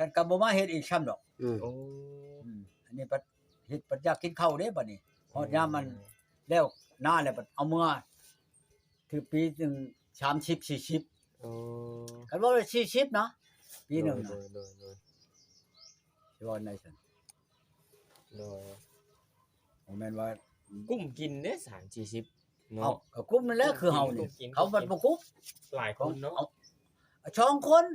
ฉันก็บ่มาเฮ็ดอีกซ้ำดอก โอ้ อันนี้ปัดเฮ็ดปัดอยากกินข้าวเด้บัดนี้ฮอดยามมันแล้วหน้าแล้วบัดเอาเมื่อถือปีหนึง30 40โอ้ คันว่า40นะปีหนึง โด นะ ย สิว่าไหนซั่น โดย บ่แม่นว่า กุ้มกินเด้30 เอา เนาะ ก็กุ๊บนั่นแหละคือเฮานี่เขาบัดบ่กุ๊บ หลายคนเนาะ ช่องคน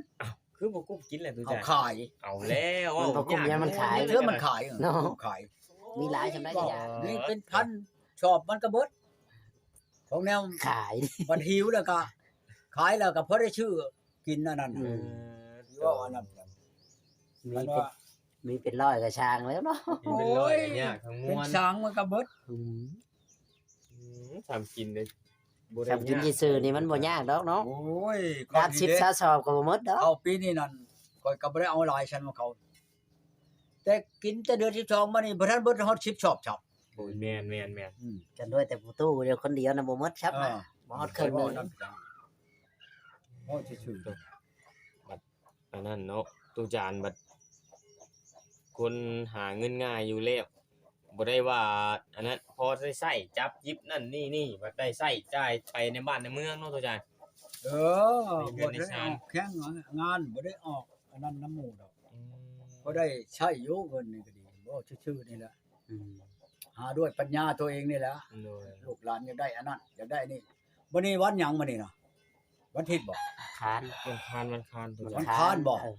คือบ่กุ้มกินแหละตุ เอา จ้า ขาย เอาแล้ว มันบ่กุ้มเนี่ยมันขาย เทื่อมันขาย เนาะ ขาย มีหลายจำได้ ก็ จ้ะ นี่เป็นพันชอบมันก็เบิดของแนว ขาย บัดหิวแล้วก็ขายแล้วก็พอได้ชื่อกินอันนั้น เออ ว่าอันนั้น มี มัน เป็น ว่า มีเป็นร้อยกระชางแล้วเนาะ กินเป็นร้อยยากทั้งม เป็น วล ช้างมันก็เบิด ทำกินได้บ่ได้ ทำกินที่ซื้อนี่มันบ่ยากดอกเนาะ โอ้ย ดาบ10ซาสอบก็บ่หมดดอก เอาปีนี้นั่นข่อยก็บ่ได้เอาหลายชั้นของเขา แต่กินแต่เดือน12มานี่บ่ทันเบิดฮอด10ชอบ โอ้ยแม่น กันด้วยแต่ผู้ตู้เดียวคนเดียวน่ะบ่หมดครับนะบ่ฮอดครึ่งหนึง โอ้ชื่อ อันนั้นเนาะตุจานบัดคนหาเงินง่ายอยู่แล้วบ่ได้ว่าอันนั้นพอได้ใช้จับยิบนั่นนี่บัดได้ใช้จ่ายไปในบ้านในเมืองเนาะตุจาน เออบ่ได้ออกแข่งงานบ่ได้ออกอันนั้นน้ำหมู่ดอกบ่ได้ใช้อยู่เงินนี่ก็ดีบ่ชื่อๆนี่แหละ อืม หาด้วยปัญญาตัวเองนี่แหละ โดย ลูกหลานอยากได้อันนั้นอยากได้นี่วันนี้วันหยังมื้อนี้น่ะวันอาทิตย์บ่ คาน มันคานตุ วั จาน นค้านบ่ เออ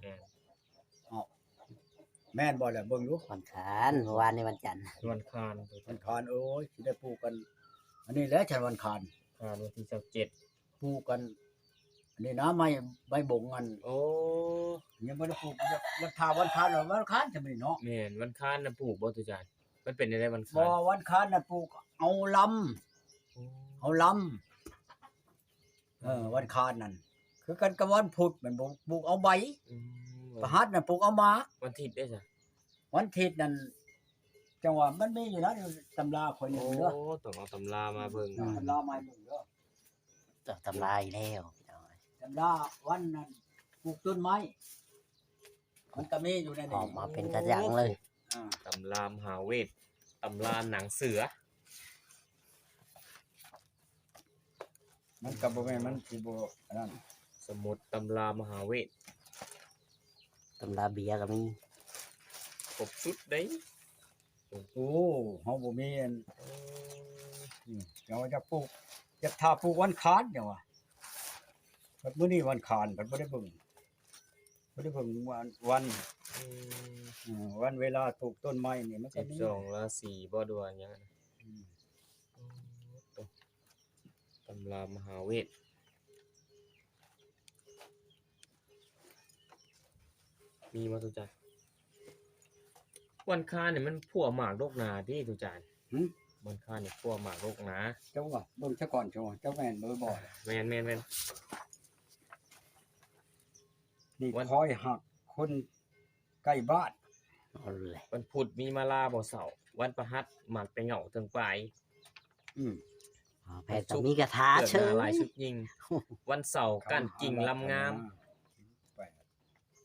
แม่นบ่แหละเบิ่งดู วันคานเมื่อวานนี้วันจันทร์ วันคานตุ วันค้านโอ้ยสิได้ปลูกกัน อันนี้แหละฉันวันค้าน คานวันที่27 ปลูกกัน อันนี้นะไม่บงกัน โอ้ ยังบ่ได้ปลูกวันทาวันค้านว่าวันค้านจะมีเนาะ แม่นวันคานน่ะปลูกบ่ตุจานมันเป็นได้วันคา บ่ น วันค้านน่ะปลูกเอาลำวันค้านนั่นคือกันกับวันพุธมันปลูกเอาใบ อืม ประหัสน่ะปลูกเอาหมาก วันอาทิตย์ได้จ้ะ วันอาทิตย์นั่นจังหวะมันมีอยู่นะตำราข่อยนี่ โอ้ เด้อ ต้องเอาตำรามาเบิ่ง ตำราไม้มึงเด้อ ต่อตำราอีกแล้วพี่น้อง จำได้วันนั้นปลูกต้นไม้มันก็มีอยู่ใน อ นี้ อกมาเป็นกระจังเลย ตำรามหาเวทตำราหนังเสือ มันก็บ่แม่นมันสิบ่อันนั้น สมุดตำรามหาเวท ตำราเบียร์ก็มี ครบชุดได้ โอ้เฮาบ่มีอันเดี๋ยวจะปลูกจะทาปลูกวันค้านเดี๋ยวว่าบัดมื้อนี้วันค้านบัดบ่ได้เบิ่งวันวันเวลาปลูกต้นไม้นี่มันก็มี 12ราศีบ่ดวนหยังนะตำรามหาเวทมีบ่ตุจานวันคานเนี่ยมันพัวหมากโรคนาที่ตุจานวันคานเนี่ยพัวหมากโรคนา เจ้าว่าเบิ่งซะก่อนเจ้าว่าเจ้าแม่นเบอร์บ่ แม่น นี่คอยหักคนใกล้บ้าน เอาเลย วันพุธมีมาลาบ่เสาร์วันพฤหัสหมัดไปเหงาถึงปลาย แพทย์ก็มีกระทา เกิด เชิญ หลายชุดยิง วันเสาร์ก้านกิ่งลำงาม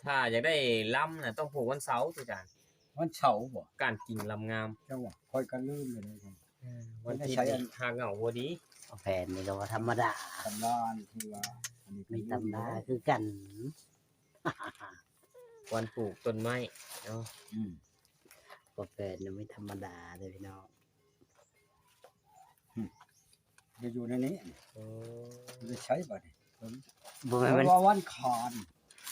ถ้าอยากได้ลำน่ะต้องผูกวันเสาร์ตุจาน วันเสาร์บ่ ก้านกิ่งลำงาม เจ้าว่าคอยกันลืมเลยนะครับ วันอาทิต ใช้ ย์ อัน หาเหงาบ่ดี แพทย์นี่ก็ว่าธรรมดา ตำราที่ว่าอันนี้ มีตำราคือกัน วันปลูกต้นไม้เนาะ ก็แพทย์นี่ไม่ธรรมดาเลยพี่น้อง จะอยู่ในนี้ โอ้ จะใช้บ่นี่ บ่ เพ แม่นมัน ราะว่าวันคาน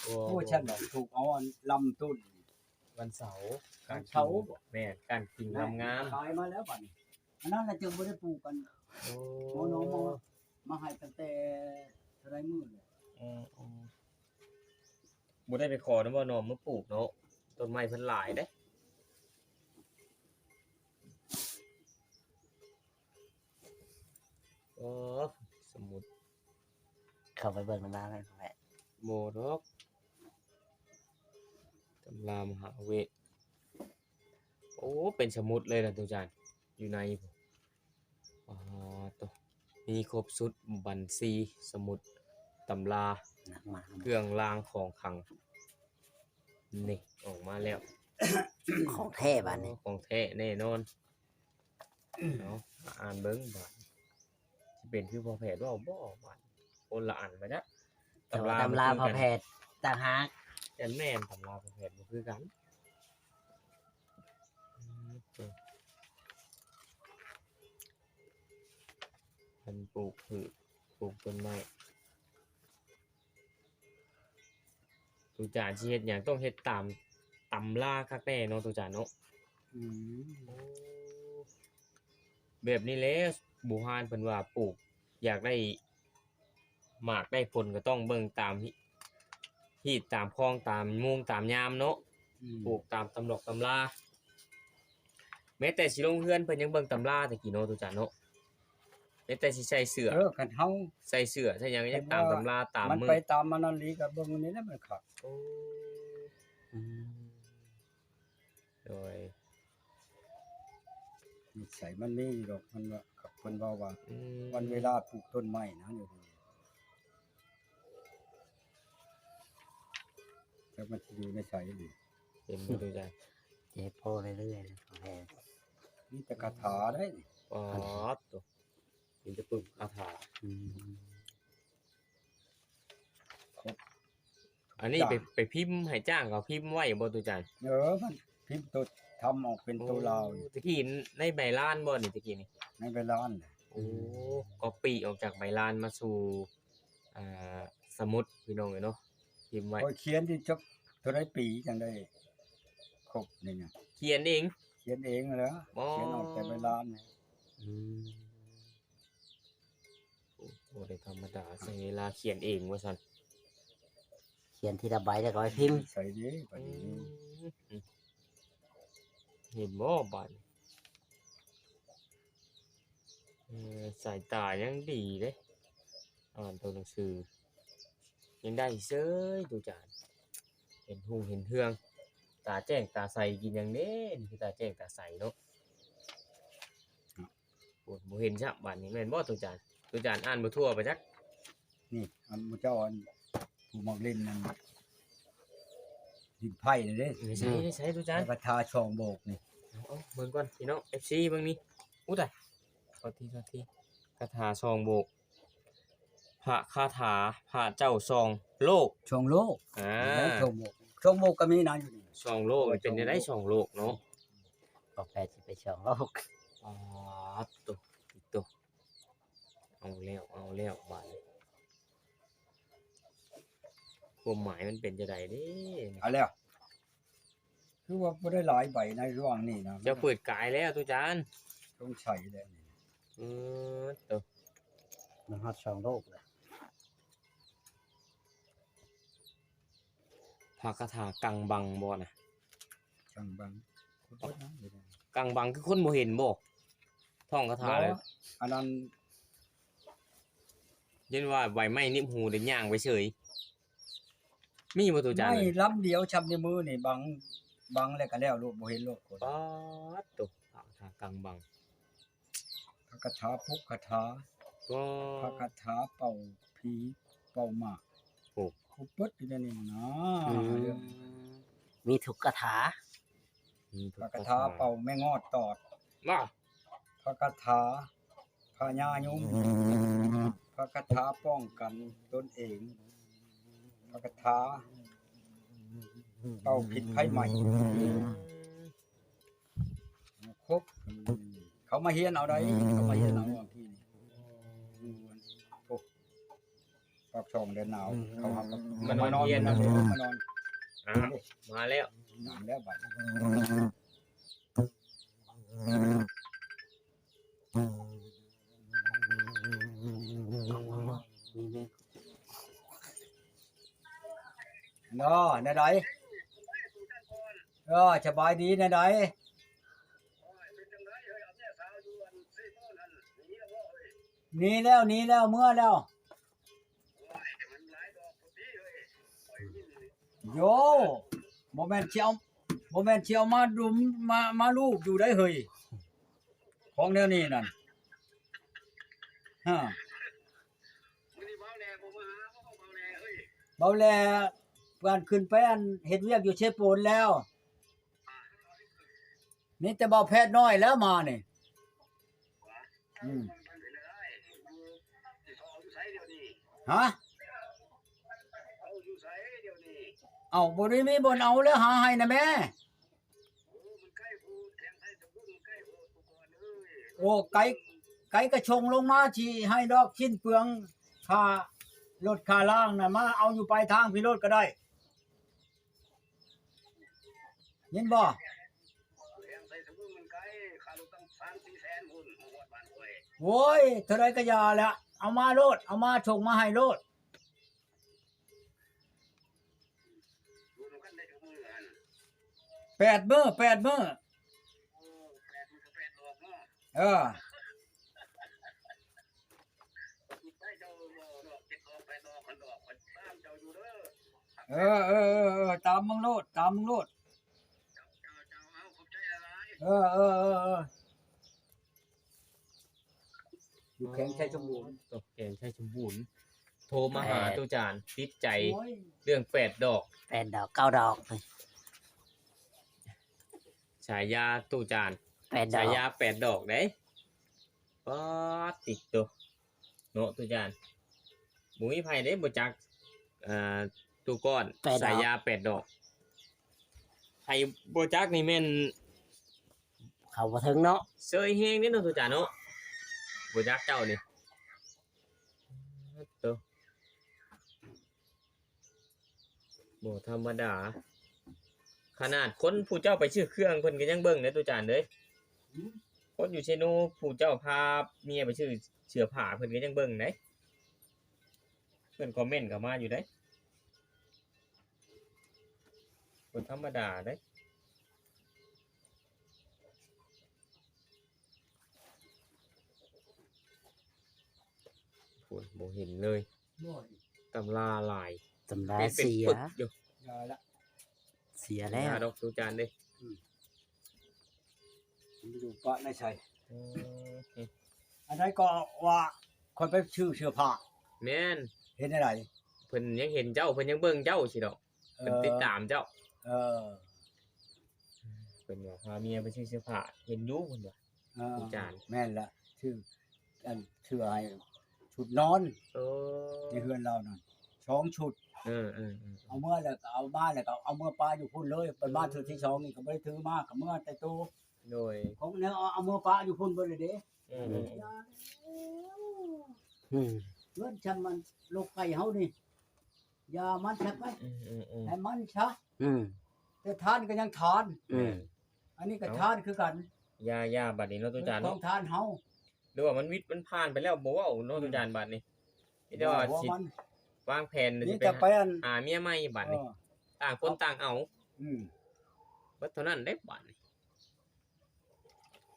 โอ้ ผู้ฉันบอกถูกเอาอันลำต้น วันเสาร์ก้าน เสาร์ กิ่งแม่นก้านกิ่งลำงาม ขายมาแล้วบัดนี้อันนั้นน่ะจึงบ่ได้ปลูกกัน โอ้ โมโนมาให้ตั้งแต่เท่าไรมื้อเลย บ่ได้ไปขอนะบ่น้องมาปลูกเนาะต้นไม้เพิ่นหลายเด้โอ้สมุด เข้าไปเบิ่งตำราไหมแพทย์ โมดอกตำรามหาเวทโอ้เป็นสมุดเลยนะตุจานอยู่ในผมตัวมีครบสุดบัญชีสมุดตำรา หนักมาก เครื่องรางของขลัง นี่ออกมาแล้ว ของแท้บัดนี้ ของแท้แน่นอนเนาะมาอ่านเบิ่งบัดสิเป็นคือพอแพทย์เว้าบ่บัดคนละอันไปนะ แต่ว่าตำราพอแพทย์ต่างหาก แต่แม่นตำราพอแพทย์บ่คือกันมันปลูกพืชปลูกต้นไม้ตุจานสิเฮ็ดหยังต้องเฮ็ดตามตำราคักแน่เนาะตุจานเนาะ อืม แบบนี้แหละบูฮานเพิ่นว่าปลูก อยากได้หมากได้ผลก็ต้องเบิ่งตามที่ตามคลองตามมุงตามยามเนาะปลูกตามตำรอกตำราแม้แต่สิลงเฮือนเพิ่นยังเบิ่งตำราแต่กี่เนาะตุจานเนาะแม้แต่สิใส่เสื้อ กันเฮา ใส่เสื้อใส่หยังยังตามตำราตาม มัน มือ ไปตามมันนั่นลีก็เบิ่งนี่นะมันขาด โอ้ อืม โดย นิสัยมันมีอยู่ดอกมันว่ากับเพิ่นว่า อืม วันเวลาปลูกต้นไม้นะอยู่นี่แต่มันสิอยู่ในไสนี่ เห็นบ่ตุจาน เจ็บโพเรื่อยๆเลยพอแพทย์ มีแต่คาถาได้นี่ ป๊อดตัวมีแต่ปึกคาถา อืม อันนี้ไปพิมพ์ให้จ้างเขาพิมพ์ไว้บ่ตุจาน มันพิมพ์ตัวทำออกเป็นตัวลาวนี่ ตะกี้ในใบลานบ่นี่ตะกี้นี่ ในเวลาน่ะ โอ้ก็ปีออกจากใบลานมาสู่อ่าสมุดพี่น้องเอ้ยเนาะพิมพ์ไว้ พอเขียนที่จักเท่าไรปีจังได้ครบนี่นะ เขียนเอง เขียนเองแล้ว อ๋อ เขียนออกแต่เวลานี่ อืม โอ้ได้ธรรมดาใช้เวลาเขียนเองว่าซั่น เขียนทีละใบแล้วก็ไปพิมพ์ ใส่ดีบัดนี้ เห็นบ่บาดนี้สายตายังดีเด้อ่านตัวหนังสือยังได้เซ้ยดูจานเห็นหุงเห็นเฮือง ตาแจ้งตาใสกินหยังเด้นี่คือตาแจ้งตาใสเนาะโอ้บ่เห็นซะบาดนี้แม่นบ่ตัวจานอ่านบ่ทั่วไปจัก นี่อันหมู่เจ้าอันผู้มักเล่นนั่นดินไผ่นี่เด้ ไม่ใช่ตัวจาน แล้วก็ทาช่องโบกนี่ เอาเบิ่งก่อนพี่น้อง FC เบิ่งนี่อู้ตายโทษทีคาถาซองโบกพระคาถาพระเจ้าซองโลก ช่องโลก อ่า แล้วช่องโบกช่องโบกก็มีนะอยู่นี่ ซองโลกมันเป็นได้ซองโลกเนาะ พอแพทย์สิไปช่องโลก อ๋อตัวเอาแล้วบาดนี้ความหมายมันเป็นจังไดเด้ เอาแล้วคือว่าบ่ได้หลายใบในระหว่างนี้นะ เจะเปิดกายแล้วตัวจาน ต้องใช้แล้วนี่ ตัว มันฮอดช่องโลกเลย พระคาถากังบังบ่น่ะ จังบังบ่นะอยู่นี่ กังบังคือคนบ่เห็นบ่ท่องคาถาเลย อันนั้น เย็นว่าใบไม้นิ่มหูได้ย่างไปเฉยมีบ่ตัวจาน ไม่ลำเดียวชับในมือนี่บังแล้วก็แล้วลูกบ่เห็นลูกคน ป๊าดตัวพระคาถากังบัง พระคาถาพุกคาถา ก็ พระคาถาเป่าผีเป่าหมาก โอ้ ครบเบิดอยู่ในนี่นะ มีทุกคาถา พระคาถาเป่าแม่งอดตอด ว่า พระคาถาพญายุงพระคาถาป้องกันตนเองพระคาถาเป่าผิดภัยใหม่ครบเขามาเฮียนเอาได้เขามาเฮียนเอาที่นี่พวกปากช่องเดินหนาวเขาหามานอนเฮียนนะมานอน อ่ะมาแล้ว นอนแล้วบัดเนาะในใดสบายดีในใดหนีแล้วเมื่อแล้วโยบ่แม่นสิเอามาดุมมาลูกอยู่ได้เฮ้ยของแนวนี้นั่นฮะเบาแล การขึ้นไปอันเฮ็ดเวียกอยู่เชฟปูนแล้วมีแต่บ่าวแพทย์น้อยแล้วมานี่อืมฮะเอาบ่ได้มีบ่อนเอาแล้วหาให้นะแม่โอ้ไก่กระชงลงมาสิให้ดอกชิ้นเปลืองค่ารถค่าล่างน่ะมาเอาอยู่ปลายทางพี่รถก็ได้เห็นบ่โอ้ยเท่าไรก็อย่าแหละเอามาโลดเอามาชงมาให้โลด8 มื้อเออตามมึงโลดเอออยู่แข็งใช้สมบูรณ์ ตกแกงใช้สมบูรณ์โทรมาหาตู้จานติดใจ โอ้ย เรื่อง8 ดอก 8 ดอก 9 ดอก ฉายาตู้จาน 8 ดอ ฉาก ยา8 ดอกเด้ป๊าดติดตัวเนาะตู้จานบ่มีไผเด้บ่จักตู้ก้อนฉายา8 ดอกไผบ่จักนี่แม่น เข้าบ่ถึงเนาะ เซยเฮงนี่เนาะตู้จานเนาะบ่จักเจ้านี่ตัวบ่ธรรมดา ขนาดคนผู้เจ้าไปชื่อเครื่องเพิ่นก็ยังเบิ่งเด้ตู้จานเด้ยคนอยู่เชโนผู้เจ้าพาเมียไปชื่อเสื้อผ้าเพิ่นก็ยังเบิ่งเด้เพิ่นคอมเมนต์เข้ามาอยู่เด้บ่ธรรมดาเด้โอ้ยบ่เห็นเลย โอ้ย ตำราหลาย ตำรา เป็น เสีย ปึกอยู่ อย่าละ เสียแล้ว ดอกตูจานเด้ มันอยู่ปะในใส่ อืม อันนั้นก็ว่าคนไปชื่อเสื้อผ้า แม่น เห็นอะไร เพิ่นยังเห็นเจ้าเพิ่นยังเบิ่งเจ้าสิดอก เอ เพิ่น อ ติดตามเจ้า เออ เพิ่นว่าพาเมียไปซื้อเสื้อผ้าเห็นอยู่เพิ่นว่า เออ อาจารย์ แม่นละชื่ออันชื่ออะไรชุดนอน โอ้ ในเฮือนเรานั่น2 ชุด เออ เอาเมื่อแล้วก็เอามาแล้วก็เอาเมื่อปลาอยู่พุ่นเลยเป็นบ้านชุดที่สองนี่ก็บ่ได้ถือมาก็เมื่อแต่ตัว โดย ของแนวเอาเมื่อปลาอยู่พุ่นเบิดเลยเด้ อืม อืม เพื่อนชำมันลูกไก่เฮานี่อย่ามันชักไป ๆ ให้มันชะ อืม แต่ทานก็ยังทาน อืม อันนี้ก็ทานคือกัน ยาบัดนี้เนาะตูจาน ขอ เนาะ งทานเฮา หรือว่ามันวิทย์มันผ่านไปแล้วบ่เว้าเนาะตูจานบัดนี้มีแต่ว่า หัว สิ มัน วางแผน นี่ สิ จะ ไป ไปอัน หาเมียใหม่บัด เอ นี้ อ ต่างคนต่างเอา อืม เบิดเท่านั้นได้บัดนี้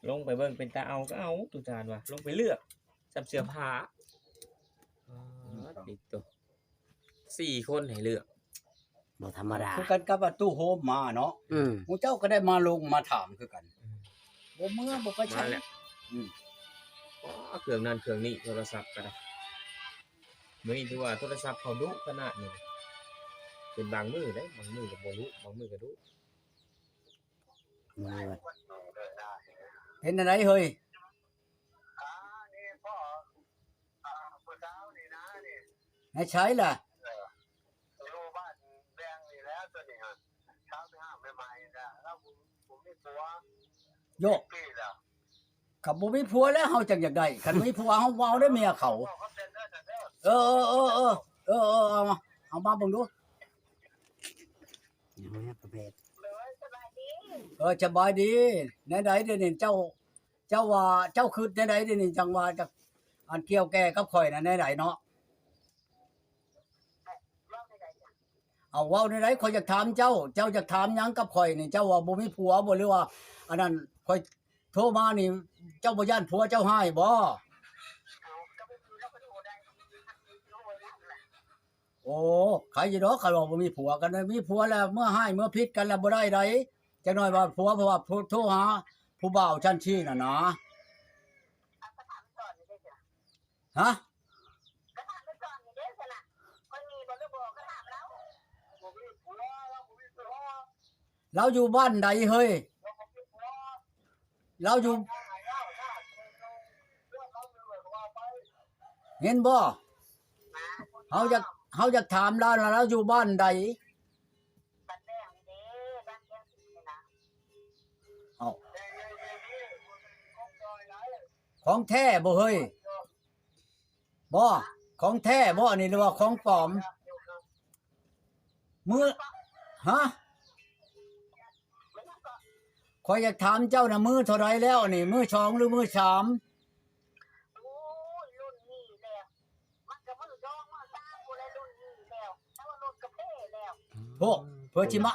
ลงไปเบิ่งเป็นตาเอาก็เอาตูจานว่าลงไปเลือกจับเสื้อผ้าติดตัว4 คนให้เลือก บ่ธรรมดา คือกันกับว่าตู้โฮมมาเนาะ อืม หมู่เจ้าก็ได้มาลงมาถามคือกันบ่เมื่อบ่ไป มา ใช้ แล้ว อืม เครื่องนั้นเครื่องนี้โทรศัพท์ก็ได้มื้อนี้ถือว่าโทรศัพท์เขาดุขนาดนี้เป็นบางมื้อเด้บางมื้อก็บ่รู้บางมื้อก็ดุ มือ เห็นอะไรเฮ้ยให้ใช้ล่ะโยกกับบ่มีผัวแล้วเฮาจังอยากได้คันมีผัวเฮาเว้าได้เมียเขา เออเอามาเบิ่งดู อย่างนี้ประเภท สบายดีไหนๆเดี๋ยวนี้เจ้าว่าเจ้าคือไหนๆเดี๋ยวนี้จังว่าจะอันเกี่ยวแก่กับข่อยน่ะไหนๆเนาะเอาเว้าไหนๆข่อยอยากถามเจ้าอยากถามหยังกับข่อยนี่เจ้าว่าบ่มีผัวบ่หรือว่าอันนั้นข่อยโทรมานี่เจ้าบ่ย้านผัวเจ้าให้บ่โอ้ใครสิดอกเขาว่าบ่มีผัวกันเลยมีผัวแล้วเมื่อให้เมื่อพิษกันแล้วบ่ได้ใดจักหน่อยว่าผัวเพราะว่าโทรหาผู้บ่าวชั้นชี้น่ะนะฮะ เราอยู่บ้านใดเฮ้ยเราอยู่เห็นบ่เฮาจะถามเราแล้วเราอยู่บ้านใดเอ้าของแท้บ่เฮ้ยบ่ของแท้บ่นี่หรือว่าของปลอมมือฮะข้อยอยากถามเจ้าน่ะมือเท่าไรแล้วนี่มือสองหรือมือสามโธ่เพื่อชิมะ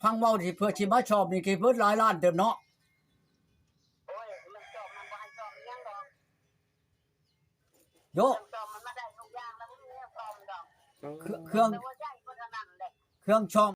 พังเว้าสิเพื่อชิมะชอบนี่กี่เพิ่นหลายล้านเติมเนาะโยเครื่องชอบ